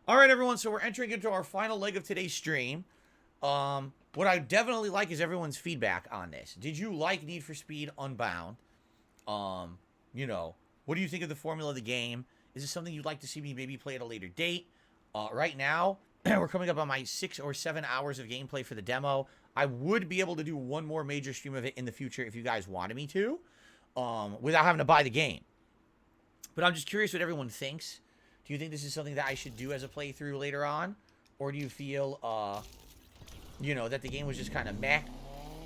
All right, everyone. So we're entering into our final leg of today's stream. What I definitely like is everyone's feedback on this. Did you like Need for Speed Unbound? What do you think of the formula of the game? Is this something you'd like to see me maybe play at a later date? Right now, we're coming up on my 6 or 7 hours of gameplay for the demo. I would be able to do one more major stream of it in the future if you guys wanted me to, without having to buy the game. But I'm just curious what everyone thinks. Do you think this is something that I should do as a playthrough later on? Or do you feel, that the game was just kind of meh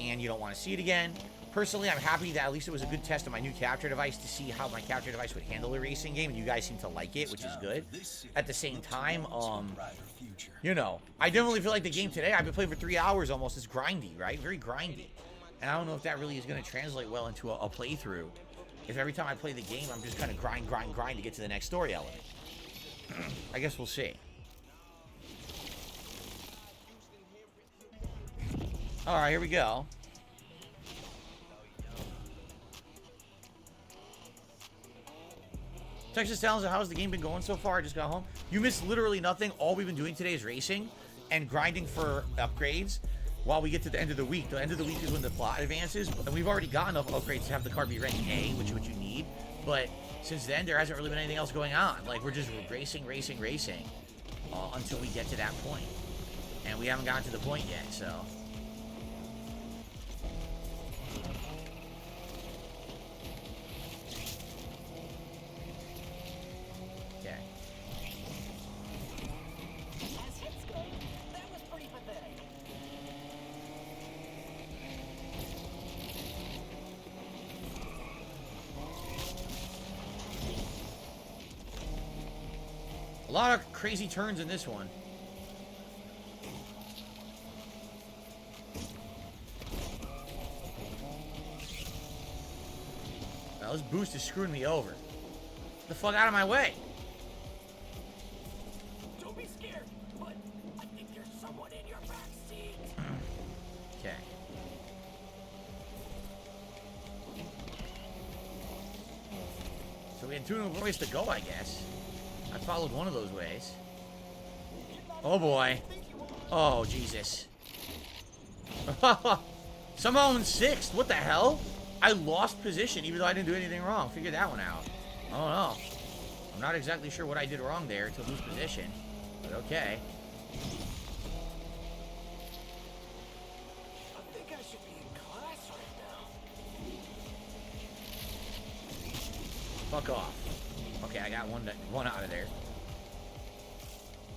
and you don't want to see it again? Personally, I'm happy that at least it was a good test of my new capture device to see how my capture device would handle a racing game, and you guys seem to like it, which is good. At the same time, I definitely feel like the game today, I've been playing for 3 hours almost, is grindy, right? Very grindy. And I don't know if that really is going to translate well into a playthrough. If every time I play the game, I'm just kind of grind to get to the next story element. I guess we'll see. Alright, here we go. Texas Talons, how's the game been going so far? I just got home. You missed literally nothing. All we've been doing today is racing and grinding for upgrades while we get to the end of the week. The end of the week is when the plot advances, and we've already got enough upgrades to have the car be rank A, which is what you need. But since then, there hasn't really been anything else going on. Like, we're just racing until we get to that point. And we haven't gotten to the point yet, so... A lot of crazy turns in this one. Now, this boost is screwing me over. Get the fuck out of my way. Don't be scared, but I think there's someone in your back seat. Okay. So we had two ways to go, I guess. I followed one of those ways. Oh boy. Oh, Jesus. Somehow in 6th. What the hell? I lost position even though I didn't do anything wrong. Figure that one out. I don't know. I'm not exactly sure what I did wrong there to lose position. But okay. I think I should be in class right now. Fuck off. Okay, I got one out of there.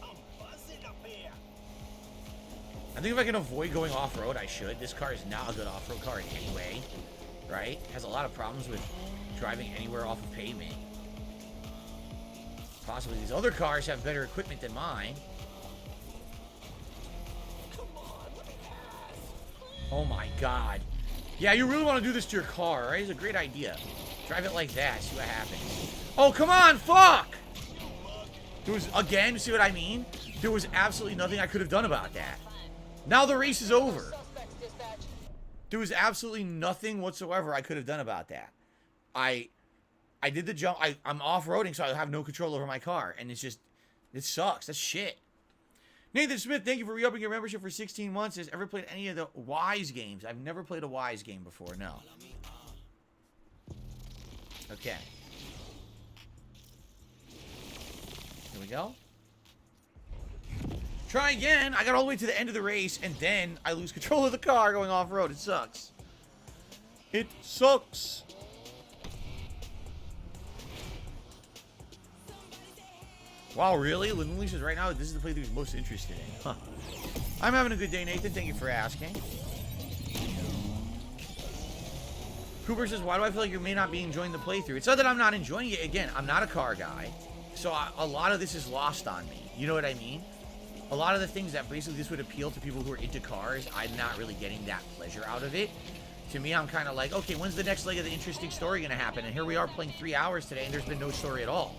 I'm buzzing up here. I think if I can avoid going off-road, I should. This car is not a good off-road car in any way, right? Has a lot of problems with driving anywhere off of pavement. Possibly these other cars have better equipment than mine. Come on, let me pass. Oh my god. Yeah, you really want to do this to your car, right? It's a great idea. Drive it like that, see what happens. Oh, come on, fuck! There was, again, see what I mean? There was absolutely nothing I could have done about that. Now the race is over. There was absolutely nothing whatsoever I could have done about that. I did the jump. I'm off-roading, so I have no control over my car. And it's just, it sucks. That's shit. Nathan Smith, thank you for re-upping your membership for 16 months. Has ever played any of the Wise games? I've never played a Wise game before, no. Okay. Here we go. Try again. I got all the way to the end of the race, and then I lose control of the car going off-road. It sucks. It sucks. Wow, really? Lily says right now, this is the playthrough he's most interested in. Huh. I'm having a good day, Nathan. Thank you for asking. Cooper says, why do I feel like you may not be enjoying the playthrough? It's not that I'm not enjoying it. Again, I'm not a car guy. So a lot of this is lost on me. You know what I mean? A lot of the things that basically this would appeal to people who are into cars, I'm not really getting that pleasure out of it. To me, I'm kind of like, okay, when's the next leg of the interesting story going to happen? And here we are playing 3 hours today, and there's been no story at all.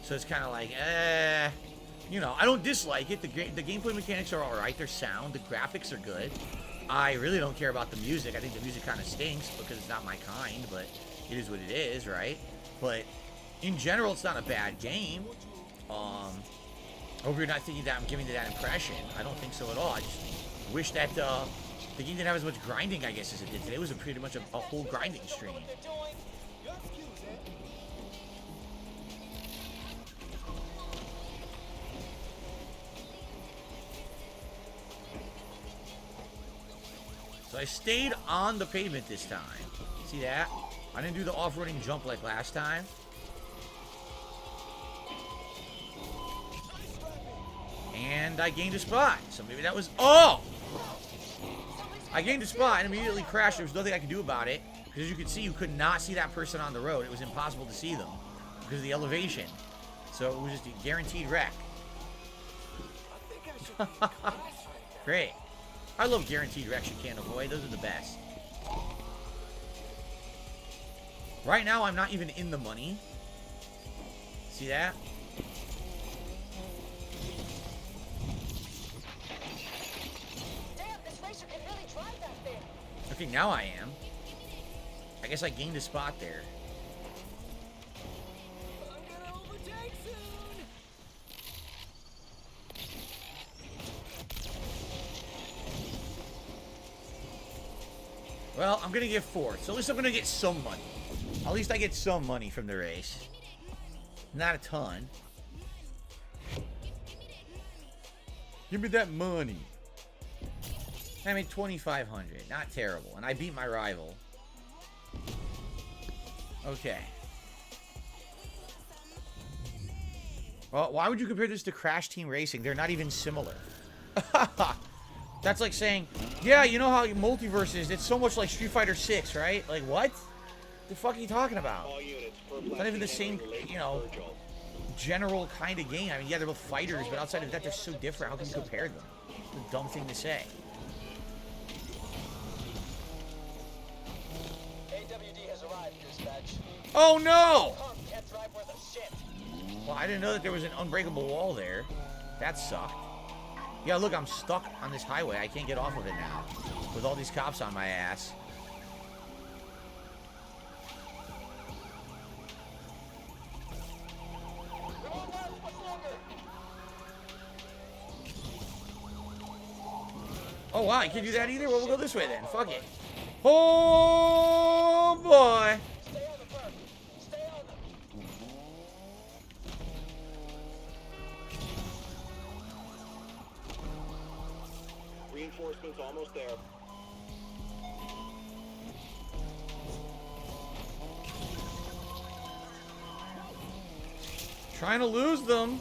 So it's kind of like, I don't dislike it. The gameplay mechanics are alright. They're sound. The graphics are good. I really don't care about the music. I think the music kind of stinks because it's not my kind, but it is what it is, right? But in general, it's not a bad game. I hope you're not thinking that I'm giving you that impression. I don't think so at all. I just wish that the game didn't have as much grinding, I guess, as it did. Today was pretty much a whole grinding stream. So I stayed on the pavement this time. See that? I didn't do the off-roading jump like last time. And I gained a spot. So maybe that was... Oh! I gained a spot and immediately crashed. There was nothing I could do about it. Because as you can see, you could not see that person on the road. It was impossible to see them because of the elevation. So it was just a guaranteed wreck. Great. I love guaranteed wrecks you can't avoid. Those are the best. Right now, I'm not even in the money. See that? Okay, now I am. I guess I gained a spot there. I'm gonna overtake soon. Well, I'm gonna get fourth, so at least I'm gonna get some money. At least I get some money from the race. Not a ton. Give me that money. I made 2,500. Not terrible. And I beat my rival. Okay. Well, why would you compare this to Crash Team Racing? They're not even similar. That's like saying, yeah, you know how Multiverse is? It's so much like Street Fighter 6, right? Like, what? The fuck are you talking about? It's not even the same, you know, general kind of game. I mean, yeah, they're both fighters, but outside of that, they're so different. How can you compare them? It's a dumb thing to say. Oh no! Well, I didn't know that there was an unbreakable wall there. That sucked. Yeah, look, I'm stuck on this highway. I can't get off of it now. With all these cops on my ass. Oh, wow, you can't do that either? Well, we'll go this way then. Fuck it. Oh, boy. Reinforcements almost there. Trying to lose them.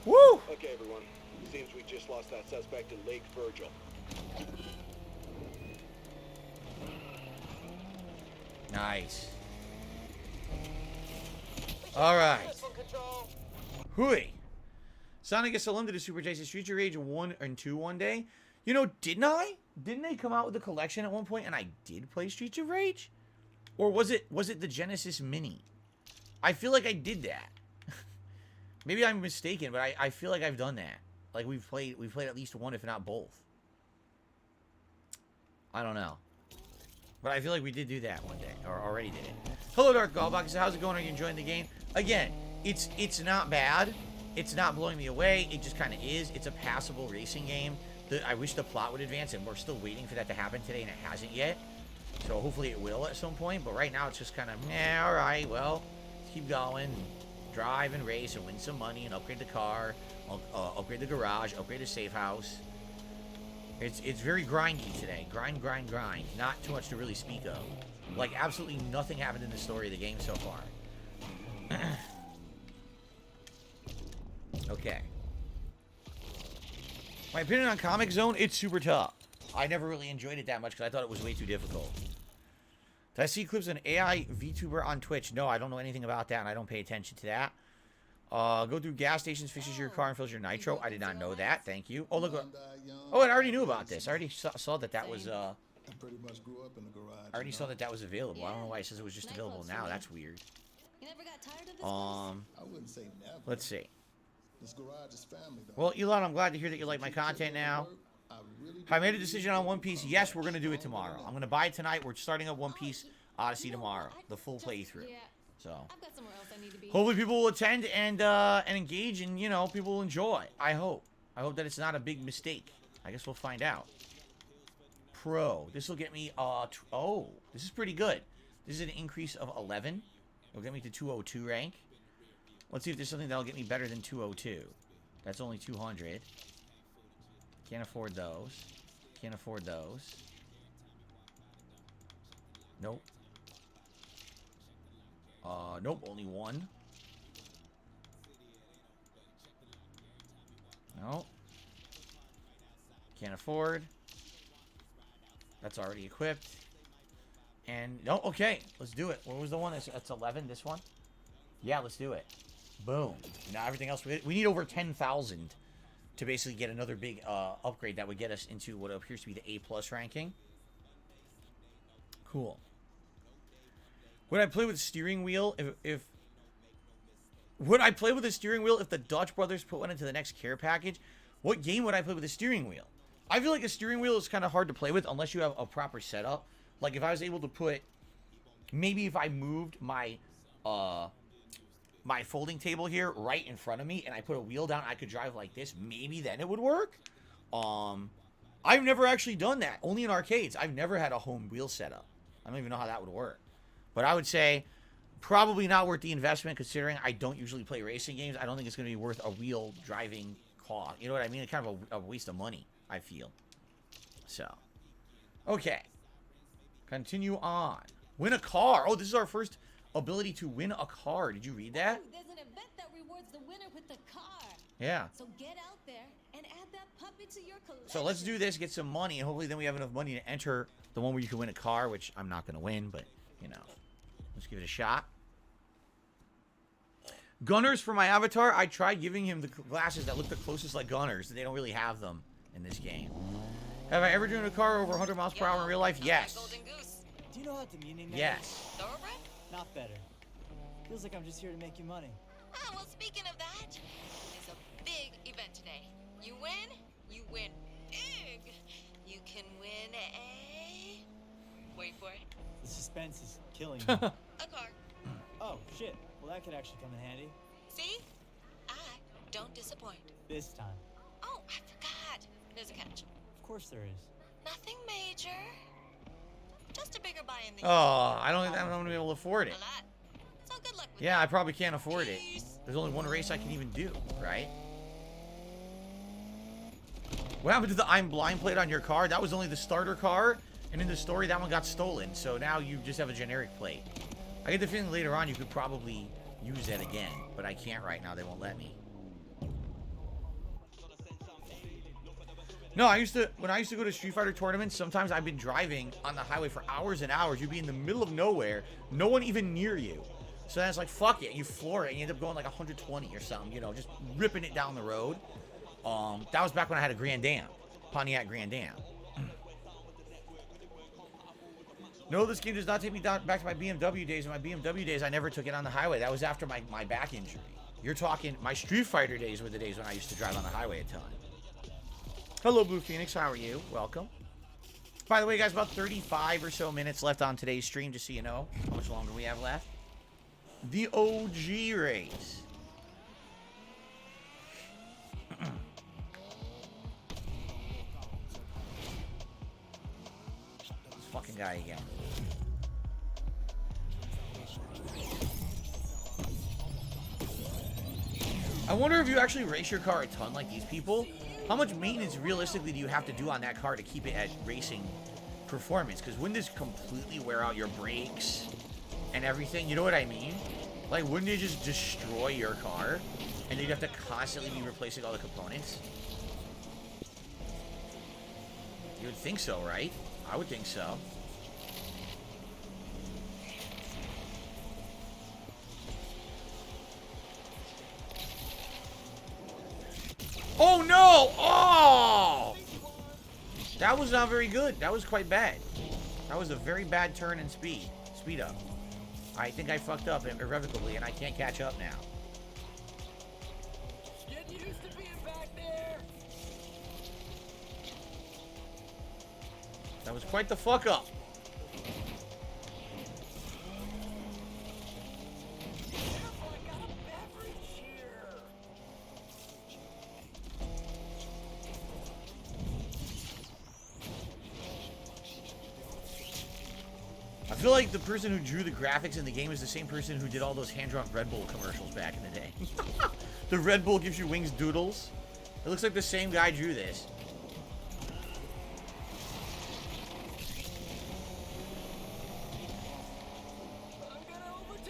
Woo! Okay, everyone. Seems we just lost that suspect in Lake Virgil. Nice. All right. Hooey. Sonic gets limited to Super Chase Street Rage 1 and 2 one day. You know, didn't I? Didn't they come out with a collection at one point and I did play Streets of Rage? Or was it the Genesis Mini? I feel like I did that. Maybe I'm mistaken, but I feel like I've done that. Like we've played at least one, if not both. I don't know. But I feel like we did do that one day, or already did it. Hello, Dark Gallbox. How's it going? Are you enjoying the game? Again, it's not bad. It's not blowing me away. It just kind of is. It's a passable racing game. I wish the plot would advance, and we're still waiting for that to happen today, and it hasn't yet. So hopefully it will at some point. But right now, it's just kind of, all right, well, keep going. Drive and race and win some money and upgrade the car, upgrade the garage, upgrade the safe house. It's very grindy today. Grind, grind, grind. Not too much to really speak of. Like, absolutely nothing happened in the story of the game so far. Okay. My opinion on Comic Zone, it's super tough. I never really enjoyed it that much because I thought it was way too difficult. Did I see clips of an AI VTuber on Twitch? No, I don't know anything about that, and I don't pay attention to that. Go through gas stations, fixes your car, and fills your nitro. I did not know that. Thank you. Oh, look. Oh, and I already knew about this. I already saw that that was, I pretty much grew up in the garage. I already saw that that was available. I don't know why it says it was just available now. That's weird. You never got tired of this I wouldn't say never. Let's see. This garage is family, though. Well, Elon, I'm glad to hear that you like my content now. I really I made a decision on One Piece. Yes, we're gonna do it tomorrow. I'm gonna buy it tonight. We're starting up One Piece Odyssey tomorrow, the full playthrough. Yeah, So I've got somewhere else I need to be. hopefully people will attend and engage, and you know, people will enjoy. I hope. I hope that it's not a big mistake. I guess we'll find out. Pro. This will get me oh, this is pretty good. This is an increase of 11. It'll get me to 202 rank. Let's see if there's something that'll get me better than 202. That's only 200. Can't afford those. Can't afford those. Nope. Nope, only one. Nope. Can't afford. That's already equipped. And, no, okay, let's do it. What was the one that's 11, this one? Yeah, let's do it. Boom. Now everything else, we need over 10,000 to basically get another big upgrade that would get us into what appears to be the A+ ranking. Cool. Would I play with a steering wheel if would I play with a steering wheel if the Dutch brothers put one into the next care package? What game would I play with a steering wheel? I feel like a steering wheel is kind of hard to play with unless you have a proper setup. Like if I was able to put, maybe if I moved my my folding table here right in front of me and I put a wheel down, I could drive like this. Maybe then it would work. I've never actually done that. Only in arcades. I've never had a home wheel setup. I don't even know how that would work. But I would say probably not worth the investment considering I don't usually play racing games. I don't think it's going to be worth a wheel driving cost. You know what I mean? It's kind of a waste of money, I feel. So, okay. Continue on. Win a car. Oh, this is our first ability to win a car. Did you read that? Oh, there's an event that rewards the winner with the car. Yeah. So get out there and add that puppy to your collection. So let's do this, get some money, and hopefully then we have enough money to enter the one where you can win a car, which I'm not going to win, but, you know, let's give it a shot. Gunners for my avatar. I tried giving him the glasses that look the closest like Gunners. They don't really have them in this game. Have I ever driven a car over 100 miles per hour in real life? Yes. Do you know how demeaning that Yes. is? Thoroughbred? Not better. Feels like I'm just here to make you money. Oh, well, speaking of that, it's a big event today. You win big. You can win a... Wait for it. The suspense is killing me. A car. Oh, shit. Well, that could actually come in handy. See? I don't disappoint. This time. Oh, I forgot. There's a catch. Of course there is. Nothing major. Just a bigger buy-in than Oh, I don't think I'm going to be able to afford a it. lot. So good luck with Yeah, that. I probably can't afford it. Peace. There's only one race I can even do, right? What happened to the I'm blind plate on your car? That was only the starter car, and in the story, that one got stolen. So now you just have a generic plate. I get the feeling later on you could probably use that again, but I can't right now. They won't let me. No, when I used to go to Street Fighter tournaments, sometimes I've been driving on the highway for hours and hours. You'd be in the middle of nowhere, no one even near you. So then it's like, fuck it, you floor it, and you end up going like 120 or something, you know, just ripping it down the road. That was back when I had a Grand Am, Pontiac Grand Am. No, this game does not take me back to my BMW days. In my BMW days, I never took it on the highway. That was after my back injury. You're talking, my Street Fighter days were the days when I used to drive on the highway a ton. Hello, Blue Phoenix. How are you? Welcome. By the way, guys, about 35 or so minutes left on today's stream, just so you know how much longer we have left. The OG race. This fucking guy again. I wonder if you actually race your car a ton like these people, how much maintenance realistically do you have to do on that car to keep it at racing performance? Because wouldn't this completely wear out your brakes and everything? You know what I mean? Like, wouldn't it just destroy your car? And you'd have to constantly be replacing all the components? You would think so, right? I would think so. Oh no! Oh! That was not very good. That was quite bad. That was a very bad turn in speed. Speed up. I think I fucked up irrevocably and I can't catch up now. Get used to being back there. That was quite the fuck up. I feel like the person who drew the graphics in the game is the same person who did all those hand-drawn Red Bull commercials back in the day. The Red Bull gives you wings doodles. It looks like the same guy drew this.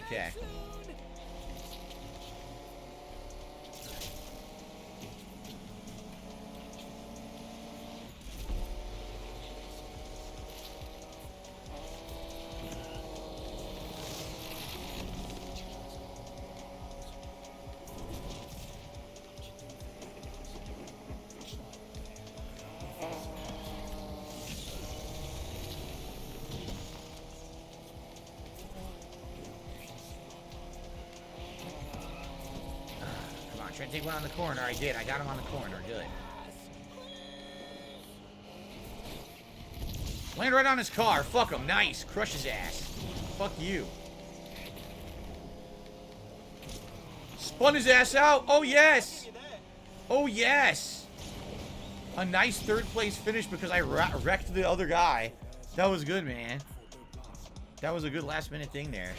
Okay. Trying to take one on the corner. I did. I got him on the corner. Good. Land right on his car. Fuck him. Nice. Crush his ass. Fuck you. Spun his ass out. Oh, yes. Oh, yes. A nice third place finish because I wrecked the other guy. That was good, man. That was a good last minute thing there.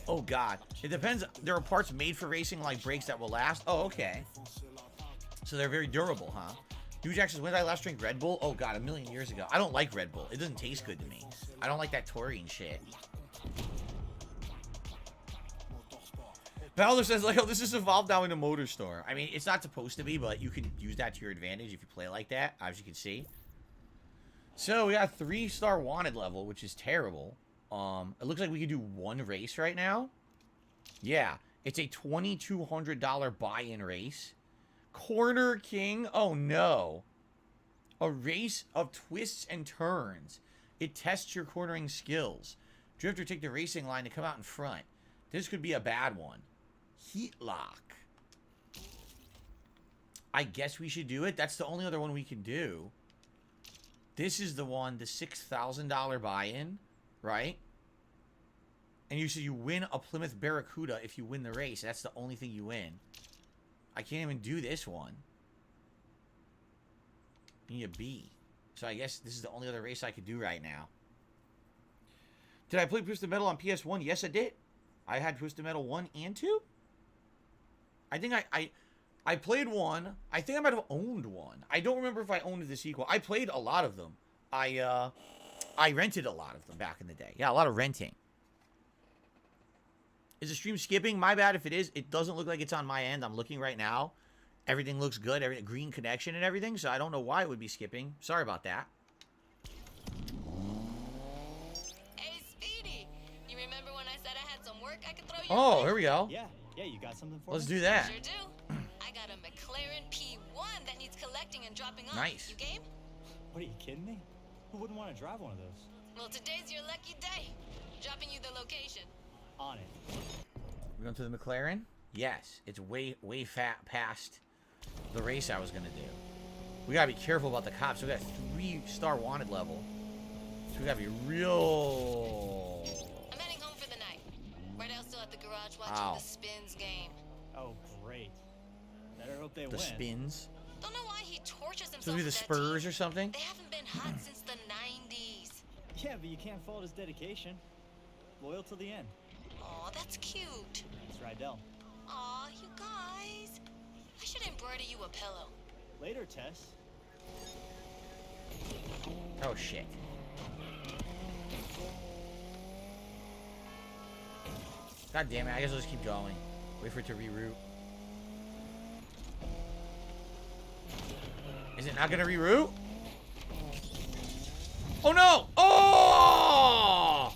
Oh, God. It depends. There are parts made for racing, like brakes, that will last. Oh, okay. So they're very durable, huh? New Jack says, when did I last drink Red Bull? Oh, God, 1,000,000 years ago. I don't like Red Bull. It doesn't taste good to me. I don't like that taurine shit. Valor says, like, oh, this is evolved now into Motor Store. I mean, it's not supposed to be, but you can use that to your advantage if you play like that, as you can see. So, we got a 3-star wanted level, which is terrible. It looks like we can do one race right now. Yeah, it's a $2,200 buy-in race. Corner King? Oh, no. A race of twists and turns. It tests your cornering skills. Drifter, take the racing line to come out in front. This could be a bad one. Heat lock. I guess we should do it. That's the only other one we can do. This is the one, the $6,000 buy-in, right? And you said you win a Plymouth Barracuda if you win the race. That's the only thing you win. I can't even do this one. You need a B. So I guess this is the only other race I could do right now. Did I play Twisted Metal on PS1? Yes, I did. I had Twisted Metal 1 and 2. I think I played one. I think I might have owned one. I don't remember if I owned the sequel. I played a lot of them. I rented a lot of them back in the day. Yeah, a lot of renting. Is the stream skipping? My bad if it is. It doesn't look like it's on my end. I'm looking right now. Everything looks good. Green connection and everything. So I don't know why it would be skipping. Sorry about that. Hey, Speedy. You remember when I said I had some work I could throw you? Oh, here we go. Yeah, you got something for Let's me? do that. Sure do. I got a McLaren P1 that needs collecting and dropping off. Nice. You game? What, are you kidding me? Who wouldn't want to drive one of those? Well, today's your lucky day. Dropping you the location. On it. We're going to the McLaren? Yes. It's way past the race I was going to do. We got to be careful about the cops. We got a 3-star wanted level. So we got to be real... I'm heading home for the night. Right now, still at the garage watching Ow. the Spins game. Oh, great. Better hope they The win. Spins. Don't know why he tortures himself. So maybe the with that Spurs team. or something? They haven't been hot since the 90s. Yeah, but you can't fault his dedication. Loyal till the end. Aw, that's cute. That's right, Del. Aw, you guys. I should embroider you a pillow. Later, Tess. Oh, shit. God damn it. I guess I'll just keep going. Wait for it to reroute. Is it not going to reroute? Oh, no! Oh!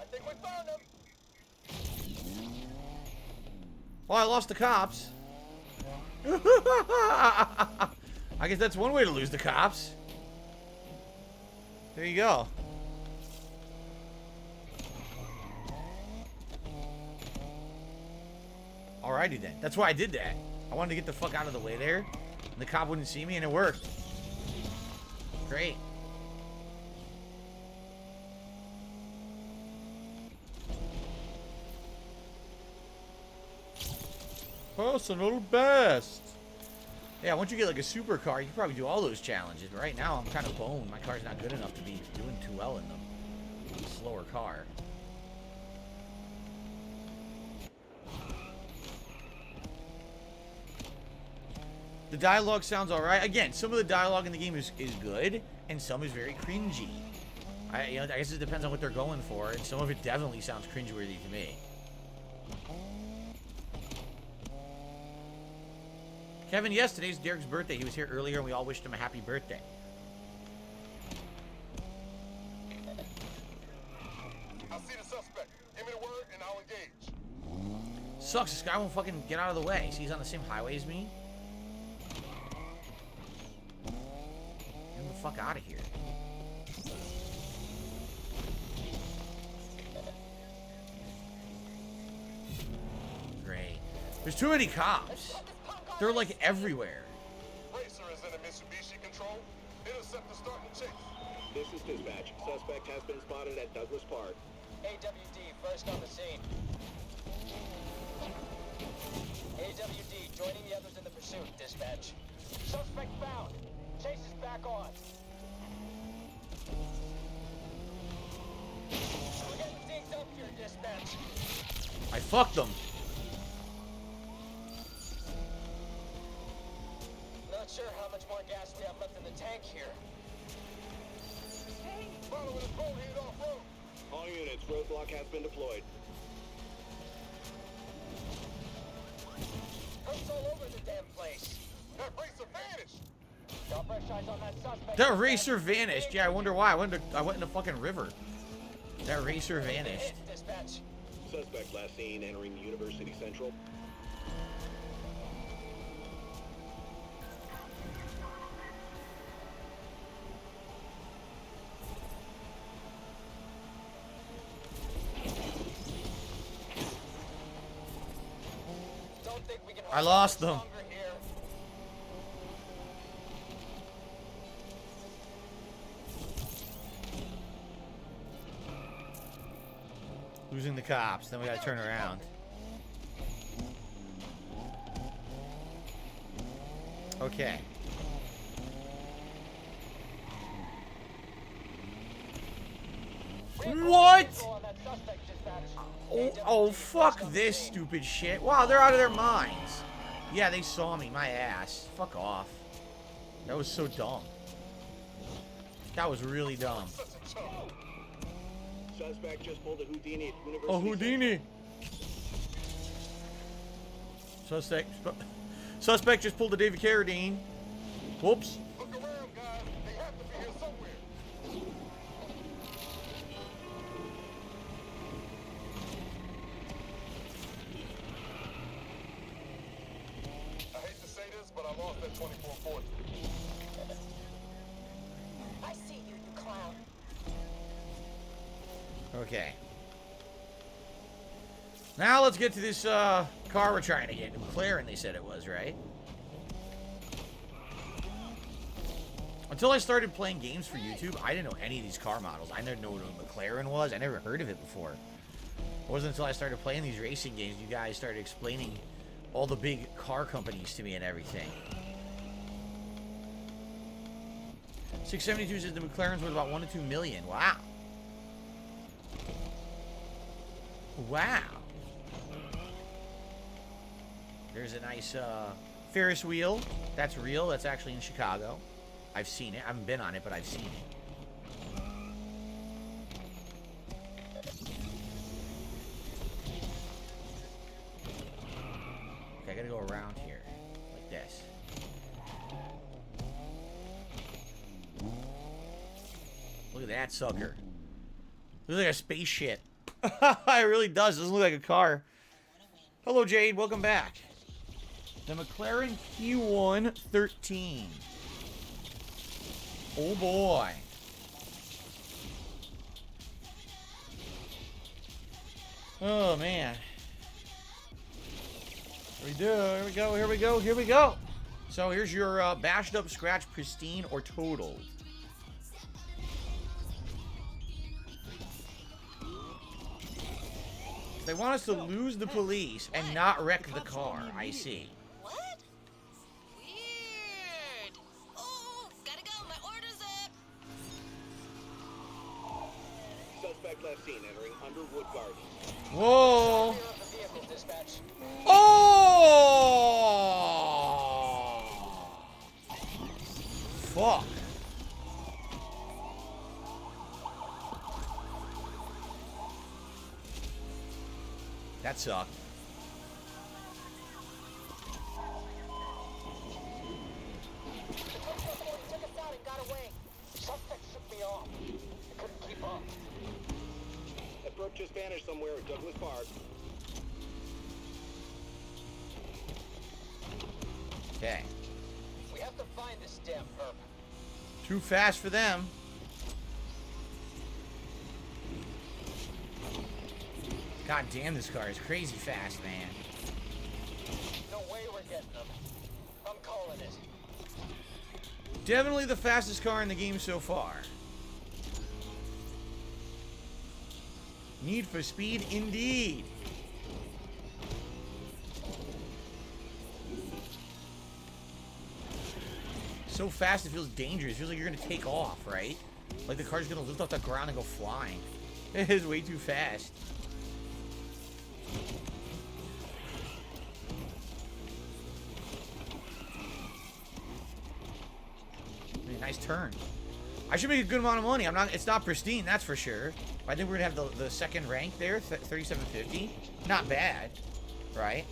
I think we found him. Well, I lost the cops. I guess that's one way to lose the cops. There you go. Alrighty then. That's why I did that. I wanted to get the fuck out of the way there. And the cop wouldn't see me, and it worked. Great. Personal best. Yeah, once you get like a supercar, you can probably do all those challenges. But right now, I'm kind of boned. My car's not good enough to be doing too well in them. It's a slower car. The dialogue sounds alright. Again, some of the dialogue in the game is good, and some is very cringy. I guess it depends on what they're going for, and some of it definitely sounds cringeworthy to me. Kevin, yes, today's Derek's birthday. He was here earlier, and we all wished him a happy birthday. I see the suspect. Give me the word, and I'll engage. Sucks. This guy won't fucking get out of the way. See, he's on the same highway as me. Get the fuck out of here. Great. There's too many cops. They're like everywhere. Racer is in a Mitsubishi control. Intercept the starting chase. This is dispatch. Suspect has been spotted at Douglas Park. AWD, first on the scene. AWD, joining the others in the pursuit, dispatch. Suspect found. Chase is back on. We're getting things up here, dispatch. I fucked them. Not sure how much more gas we have left in the tank here. Following his bullhead off-road. All units, roadblock has been deployed. Hurts all over the damn place. That racer vanished. Got fresh eyes on that suspect. That racer vanished. Yeah, I wonder why. I went in the fucking river. That racer vanished. Dispatch. Suspect last seen entering University Central. Don't think we can I lost them. longer here. Losing the cops. Then we gotta turn around. Okay. What? On that suspect, dispatch. Oh, fuck this stupid shit. Wow, they're out of their minds. Yeah, they saw me. My ass. Fuck off. That was so dumb. That was really dumb. Suspect just pulled a Houdini at University Oh, Houdini. Suspect just pulled a David Carradine. Whoops. Look around, guys. They have to be here somewhere. I hate to say this, but I lost that 2440. I see you, you clown. Okay. Now let's get to this car we're trying to get. McLaren, they said it was, right? Until I started playing games for YouTube, I didn't know any of these car models. I never knew what a McLaren was. I never heard of it before. It wasn't until I started playing these racing games you guys started explaining all the big car companies to me and everything. 672 says the McLaren's worth about 1 to 2 million. Wow. Wow. There's a nice Ferris wheel. That's real. That's actually in Chicago. I've seen it. I haven't been on it, but I've seen it. Okay, I gotta go around here. Like this. Look at that sucker. Looks like a spaceship. It really does. Doesn't look like a car. Hello, Jade. Welcome back. The McLaren P1 13. Oh boy. Oh, man. Here we do. Here we go. Here we go. Here we go. So here's your bashed up, scratch, pristine, or totaled. They want us to lose the police and not wreck the car. I see. What? Weird. Oh, gotta go. My order's up. Suspect last seen entering Underwood Gardens. Whoa. Clear of the vehicle, dispatch. Oh! Fuck. That sucked. The took us out and got away. Suspect shook me off. I couldn't keep up. That perp just vanished somewhere at Douglas Park. Okay. We have to find this damn perp. Too fast for them. God damn, this car is crazy fast, man. No way we're getting them. I'm calling it. Definitely the fastest car in the game so far. Need for Speed, indeed. So fast it feels dangerous. It feels like you're gonna take off, right? Like the car's gonna lift off the ground and go flying. It is way too fast. Nice turn. I should make a good amount of money. It's not pristine, that's for sure. I think we're gonna have the second rank there, 3750. Not bad, right?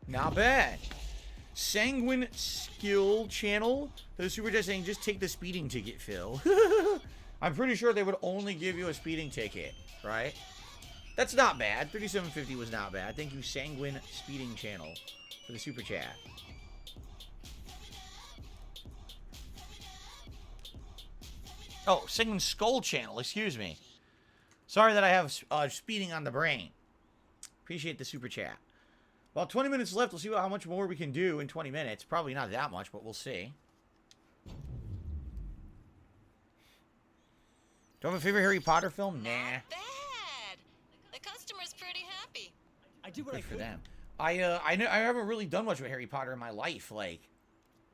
Not bad. Sanguine Skill Channel. The super chat saying, just take the speeding ticket, Phil. I'm pretty sure they would only give you a speeding ticket, right? That's not bad. 3750 was not bad. Thank you, Sanguine Speeding Channel, for the super chat. Oh, Sanguine Skull Channel. Excuse me. Sorry that I have speeding on the brain. Appreciate the super chat. Well, 20 minutes left. We'll see how much more we can do in 20 minutes. Probably not that much, but we'll see. Do you have a favorite Harry Potter film? Nah. Not bad. The customer's pretty happy. I do what I Good for could. them. I haven't really done much with Harry Potter in my life. Like,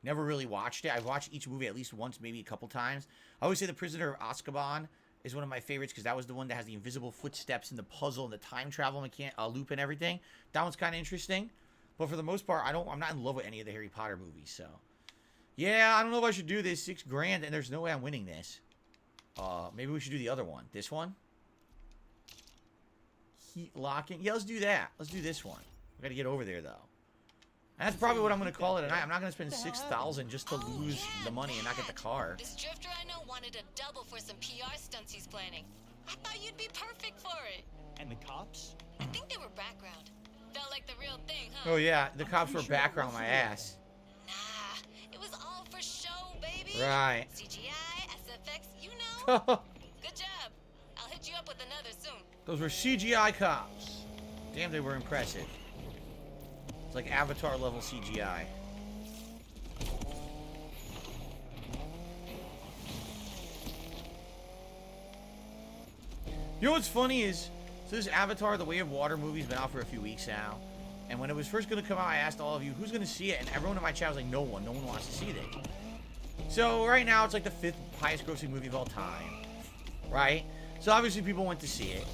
never really watched it. I've watched each movie at least once, maybe a couple times. I always say The Prisoner of Azkaban is one of my favorites because that was the one that has the invisible footsteps and the puzzle and the time travel loop and everything. That one's kind of interesting. But for the most part, I'm not in love with any of the Harry Potter movies. So, yeah, I don't know if I should do this. $6 grand, and there's no way I'm winning this. Maybe we should do the other one. This one? Heat locking. Yeah, let's do that. Let's do this one. We gotta get over there, though. And that's probably what I'm gonna call it tonight. I'm not gonna spend $6,000 just to lose the money and not get the car. This drifter I know wanted a double for some PR stunts he's planning. I thought you'd be perfect for it. And the cops? I think they were background. Felt like the real thing, huh? Oh yeah, the cops were background my ass. Nah, it was all for show, baby. Right. CGI, SFX, you know. Those Good job. I'll hit you up with another soon. were CGI cops. Damn, they were impressive. It's like Avatar level CGI. You know what's funny is, so this Avatar, The Way of Water movie's been out for a few weeks now. And when it was first going to come out, I asked all of you, who's going to see it? And everyone in my chat was like, no one. No one wants to see this. So right now, it's like the 5th highest grossing movie of all time. Right? So obviously people went to see it.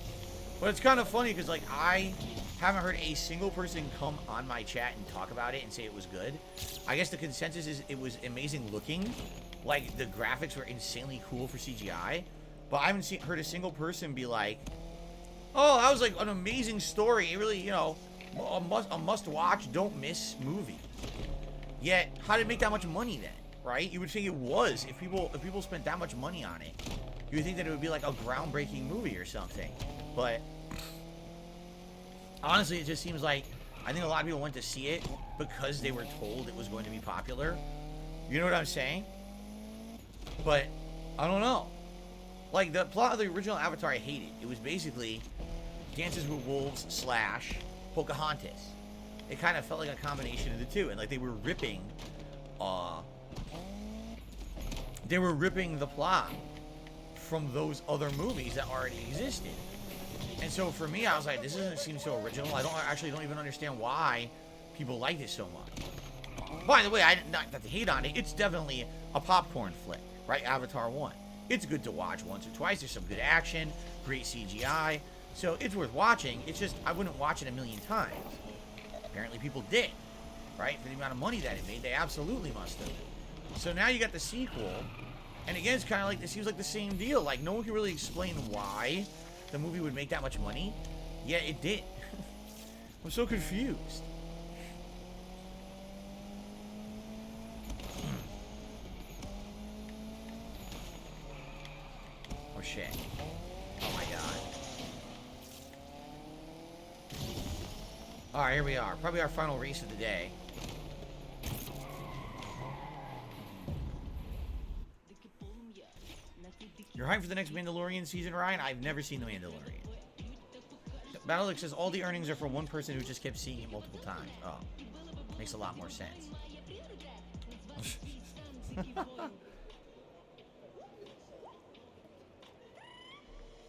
But it's kind of funny because, like, I haven't heard a single person come on my chat and talk about it and say it was good. I guess the consensus is it was amazing looking. Like, the graphics were insanely cool for CGI. But I haven't heard a single person be like, oh, that was, like, an amazing story. It really, you know, a must-watch, don't-miss movie. Yet, how did it make that much money then? Right? You would think it was. If people spent that much money on it, you would think that it would be, like, a groundbreaking movie or something. But honestly, it just seems like I think a lot of people went to see it because they were told it was going to be popular. You know what I'm saying? But I don't know. Like, the plot of the original Avatar, I hated. It was basically Dances with Wolves / Pocahontas. It kind of felt like a combination of the two, and like they were ripping the plot from those other movies that already existed. And so for me, I was like, this doesn't seem so original. I don't even understand why people like this so much. By the way, not to hate on it, it's definitely a popcorn flick, right? Avatar 1. It's good to watch once or twice. There's some good action, great CGI. So it's worth watching. It's just, I wouldn't watch it a million times. Apparently people did, right? For the amount of money that it made, they absolutely must have. So now you got the sequel. And again, it's kind of like, it seems like the same deal. Like, no one can really explain why the movie would make that much money. Yet it did. I'm so confused. Oh, shit. Oh, my God. Alright, here we are. Probably our final race of the day. You're hyped for the next Mandalorian season, Ryan? I've never seen The Mandalorian. Battlex says all the earnings are for one person who just kept seeing it multiple times. Oh. Makes a lot more sense.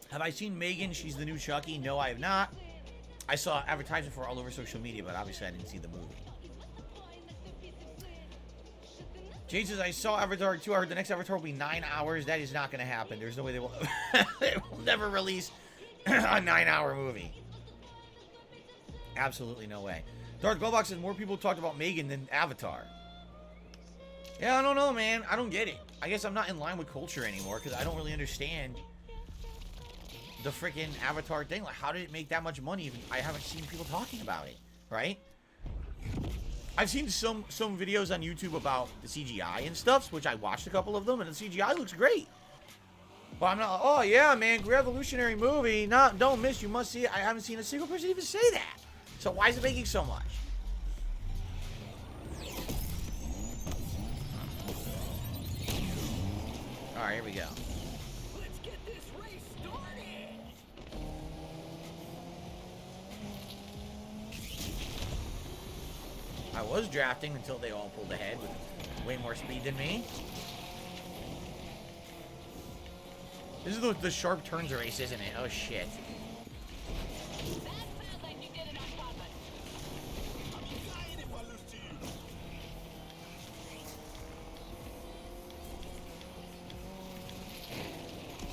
Have I seen Megan? She's the new Chucky. No, I have not. I saw advertisement for all over social media, but obviously I didn't see the movie. Jade says, I saw Avatar 2. I heard the next Avatar will be 9 hours. That is not going to happen. There's no way they will, they will never release a 9-hour movie. Absolutely no way. Darth Goldbox says, more people talked about Megan than Avatar. Yeah, I don't know, man. I don't get it. I guess I'm not in line with culture anymore because I don't really understand the freaking Avatar thing. Like, how did it make that much money? I haven't seen people talking about it, right? I've seen some videos on YouTube about the CGI and stuff, which I watched a couple of them, and the CGI looks great. But I'm not, oh yeah, man, revolutionary movie. Don't miss, you must see it. I haven't seen a single person even say that. So why is it making so much? Alright, here we go. Let's get this race started. I was drafting until they all pulled ahead with way more speed than me. This is the sharp turns race, isn't it? Oh, shit.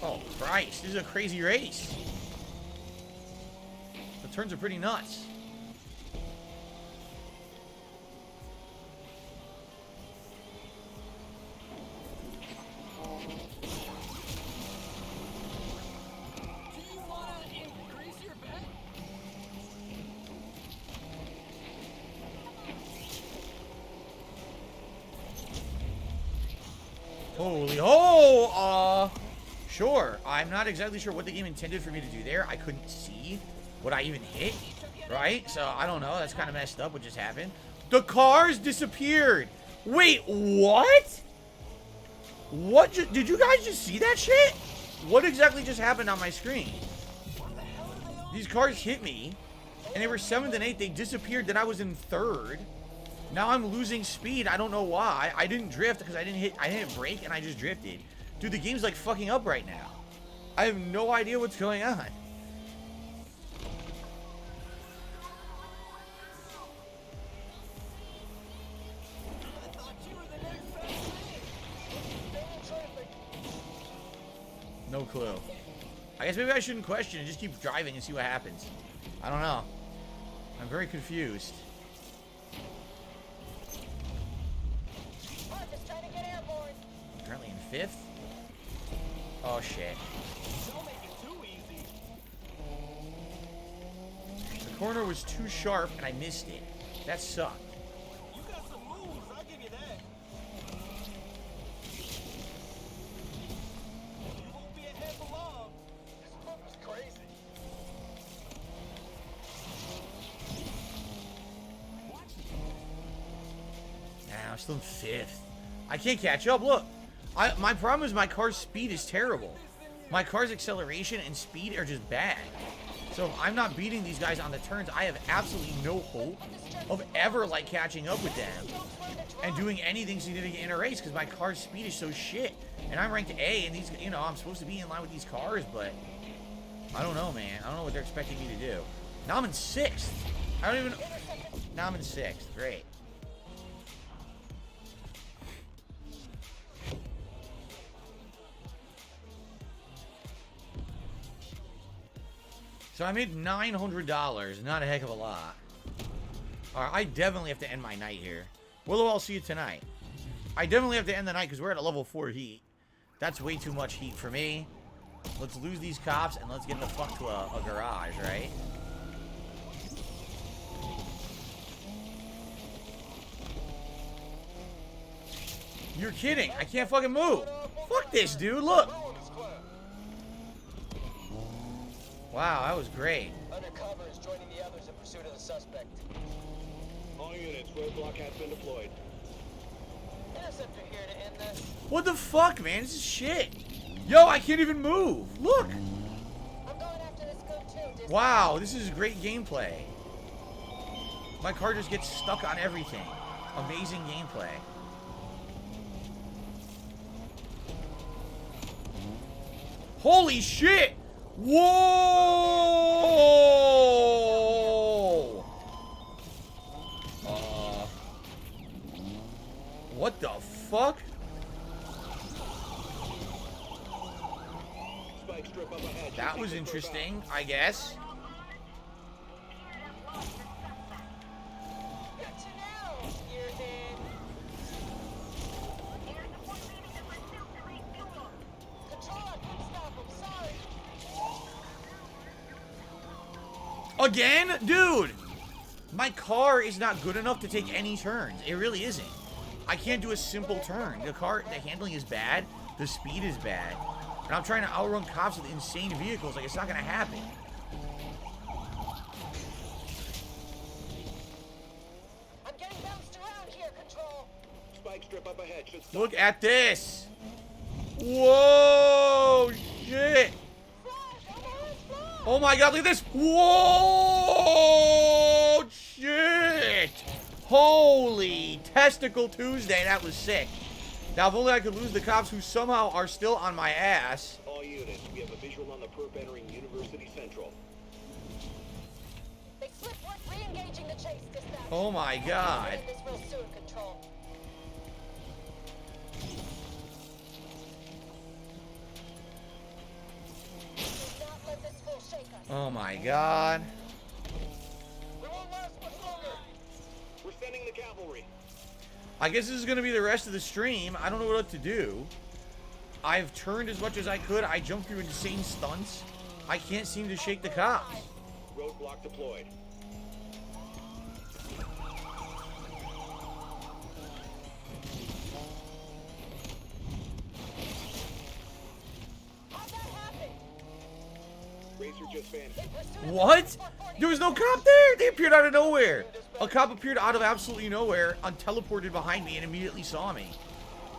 Oh, Christ. This is a crazy race. The turns are pretty nuts. Holy, sure. I'm not exactly sure what the game intended for me to do there. I couldn't see what I even hit, right? So, I don't know. That's kind of messed up what just happened. The cars disappeared. Wait, what? What? Did you guys just see that shit? What exactly just happened on my screen? These cars hit me, and they were 7th and 8th. They disappeared. Then I was in 3rd. Now I'm losing speed. I don't know why. I didn't drift because I didn't brake and I just drifted. Dude, the game's like fucking up right now. I have no idea what's going on. No clue. I guess maybe I shouldn't question and just keep driving and see what happens. I don't know. I'm very confused. Currently in 5th. Oh shit. The corner was too sharp and I missed it. That sucked. You got some moves, I'll give you that. You won't be ahead for long. This move is crazy. Nah, I'm still in 5th. I can't catch up. Look, my problem is my car's speed is terrible. My car's acceleration and speed are just bad. So if I'm not beating these guys on the turns, I have absolutely no hope of ever, like, catching up with them and doing anything significant in a race because my car's speed is so shit. And I'm ranked A, and these, you know, I'm supposed to be in line with these cars, but I don't know, man. I don't know what they're expecting me to do. Now I'm in 6th. I don't even... Now I'm in 6th. Great. So I made $900. Not a heck of a lot. Alright, I definitely have to end my night here. Willow, I'll see you tonight. I definitely have to end the night because we're at a level 4 heat. That's way too much heat for me. Let's lose these cops and let's get the fuck to a garage, right? You're kidding. I can't fucking move. Fuck this, dude. Look. Wow, that was great. Undercover is joining the others in pursuit of the suspect. All units, roadblock has been deployed. Interceptor here to end this. What the fuck, man? This is shit. Yo, I can't even move. Look. I'm going after this goon too. Dispatch. Wow, this is great gameplay. My car just gets stuck on everything. Amazing gameplay. Holy shit! Whoa! What the fuck? Spike strip up ahead. That was interesting, I guess. Got you now, gearhead. Control, I couldn't stop him. Sorry. Again? Dude! My car is not good enough to take any turns. It really isn't. I can't do a simple turn. The handling is bad. The speed is bad. And I'm trying to outrun cops with insane vehicles. Like, it's not gonna happen. I'm getting bounced around here, Control. Spike strip up ahead. Should stop. Look at this! Whoa! Shit! Oh my god, look at this! Whoa! Shit! Holy Testicle Tuesday, that was sick. Now, if only I could lose the cops who somehow are still on my ass. All units, we have a visual on the perp entering University Central. They slipped. We're re-engaging the chase, dispatch. Oh my god. We'll end this real soon, Control. Do not let this fool shake us. Oh my god. We won't last much longer. We're sending the cavalry. I guess this is going to be the rest of the stream. I don't know what to do. I've turned as much as I could. I jumped through insane stunts. I can't seem to shake the cops. Roadblock deployed. How'd that happen? Racer just vanished. What? There was no cop there. They appeared out of nowhere. A cop appeared out of absolutely nowhere and teleported behind me and immediately saw me.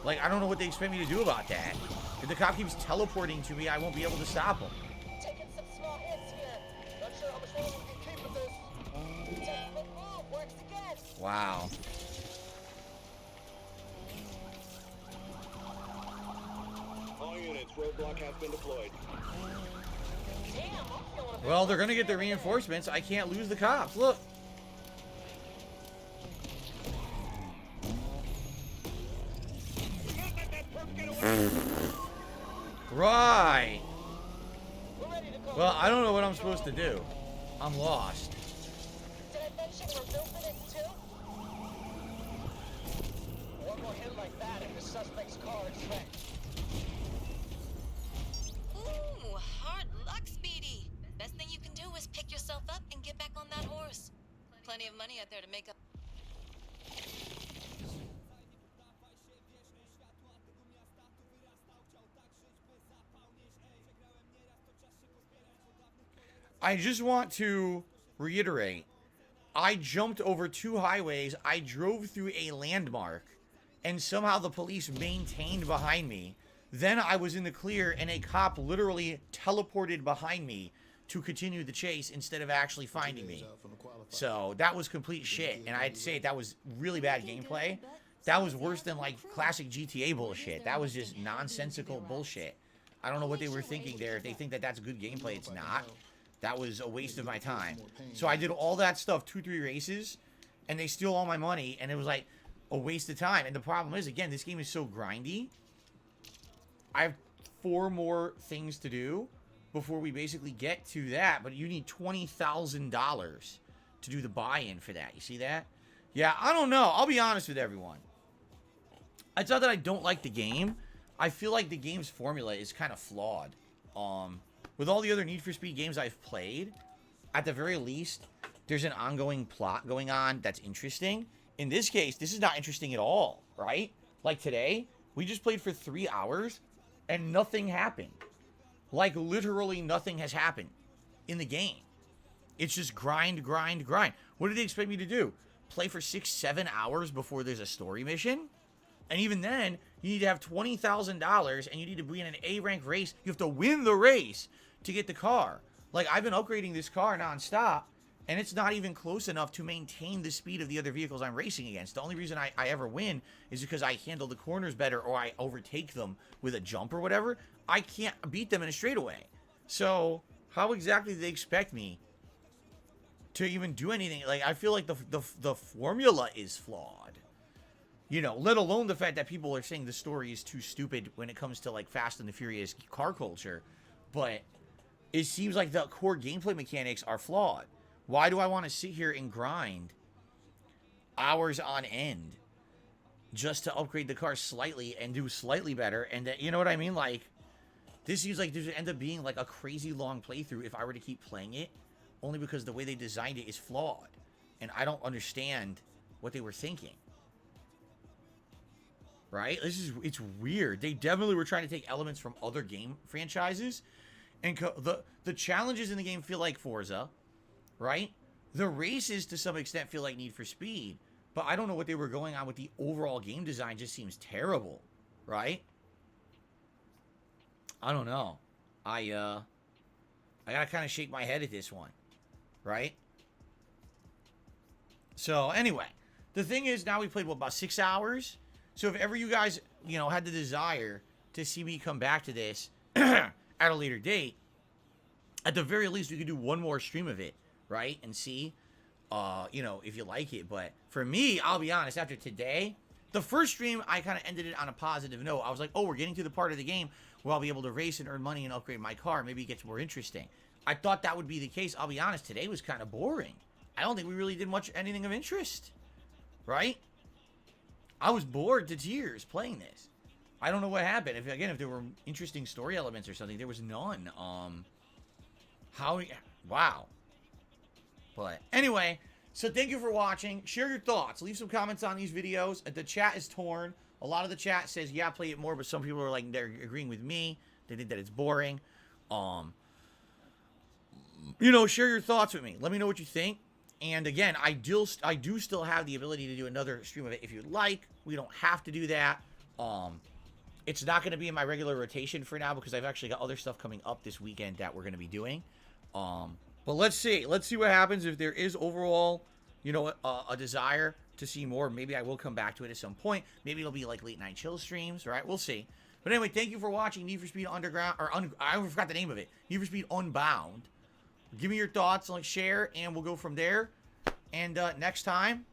Like, I don't know what they expect me to do about that. If the cop keeps teleporting to me, I won't be able to stop him. Taking some small hits here. Not sure how much longer we can keep with this. 10-foot move works again. Wow. All units, roadblock has been deployed. Damn, I'm feeling a bit. Well, they're going to get the reinforcements. I can't lose the cops. Look. Right. We're ready to go. Well, I don't know what I'm supposed to do. I'm lost. Did I mention we're built for this too? One more hit like that and the suspect's car is wrecked. Ooh, hard luck, Speedy. Best thing you can do is pick yourself up and get back on that horse. Plenty of money out there to make up. I just want to reiterate. I jumped over 2 highways. I drove through a landmark. and somehow the police maintained behind me. Then I was in the clear, and a cop literally teleported behind me to continue the chase instead of actually finding me. So that was complete shit, and I'd say that was really bad gameplay. That was worse than like classic GTA bullshit. That was just nonsensical bullshit. I don't know what they were thinking there. If they think that that's good gameplay, it's not. That was a waste of my time. So I did all that stuff, 2-3 races, and they steal all my money, and it was like a waste of time. And the problem is, again, this game is so grindy. I have 4 more things to do before we basically get to that, but you need $20,000 to do the buy-in for that. You see that? Yeah, I don't know. I'll be honest with everyone. It's not that I don't like the game. I feel like the game's formula is kind of flawed. With all the other Need for Speed games I've played, at the very least, there's an ongoing plot going on that's interesting. In this case, this is not interesting at all, right? Like today, we just played for 3 hours, and nothing happened. Like, literally nothing has happened in the game. It's just grind, grind, grind. What do they expect me to do? Play for 6-7 hours before there's a story mission? And even then, you need to have $20,000, and you need to be in an A-rank race. You have to win the race to get the car. Like, I've been upgrading this car nonstop, and it's not even close enough to maintain the speed of the other vehicles I'm racing against. The only reason I ever win is because I handle the corners better, or I overtake them with a jump or whatever. I can't beat them in a straightaway. So, how exactly do they expect me to even do anything? Like, I feel like the formula is flawed. You know, let alone the fact that people are saying the story is too stupid when it comes to, like, Fast and the Furious car culture. But it seems like the core gameplay mechanics are flawed. Why do I want to sit here and grind hours on end just to upgrade the car slightly and do slightly better? And, you know what I mean? Like, this seems like this would end up being, like, a crazy long playthrough if I were to keep playing it. Only because the way they designed it is flawed. And I don't understand what they were thinking. Right? It's weird. They definitely were trying to take elements from other game franchises. And the challenges in the game feel like Forza. Right? The races, to some extent, feel like Need for Speed. But I don't know what they were going on with the overall game design. Just seems terrible. Right? I don't know. I gotta kind of shake my head at this one. Right? So, anyway. The thing is, now we played, what, about 6 hours? So if ever you guys, you know, had the desire to see me come back to this at a later date, at the very least, we could do one more stream of it, right? And see, you know, if you like it. But for me, I'll be honest, after today, the first stream, I kind of ended it on a positive note. I was like, oh, we're getting to the part of the game where I'll be able to race and earn money and upgrade my car. Maybe it gets more interesting. I thought that would be the case. I'll be honest, today was kind of boring. I don't think we really did anything of interest, right? I was bored to tears playing this. I don't know what happened. If there were interesting story elements or something, there was none. Wow. But anyway, so thank you for watching. Share your thoughts. Leave some comments on these videos. The chat is torn. A lot of the chat says, yeah, play it more, but some people are like, they're agreeing with me. They think that it's boring. You know, share your thoughts with me. Let me know what you think. And again, I do still have the ability to do another stream of it if you'd like. We don't have to do that. It's not going to be in my regular rotation for now because I've actually got other stuff coming up this weekend that we're going to be doing. But let's see. Let's see what happens. If there is overall, you know, a desire to see more, maybe I will come back to it at some point. Maybe it'll be like late night chill streams, right? We'll see. But anyway, thank you for watching Need for Speed Underground, I forgot the name of it. Need for Speed Unbound. Give me your thoughts, like, share, and we'll go from there. And next time,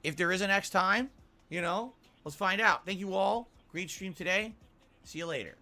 if there is a next time, you know, let's find out. Thank you all. Great stream today. See you later.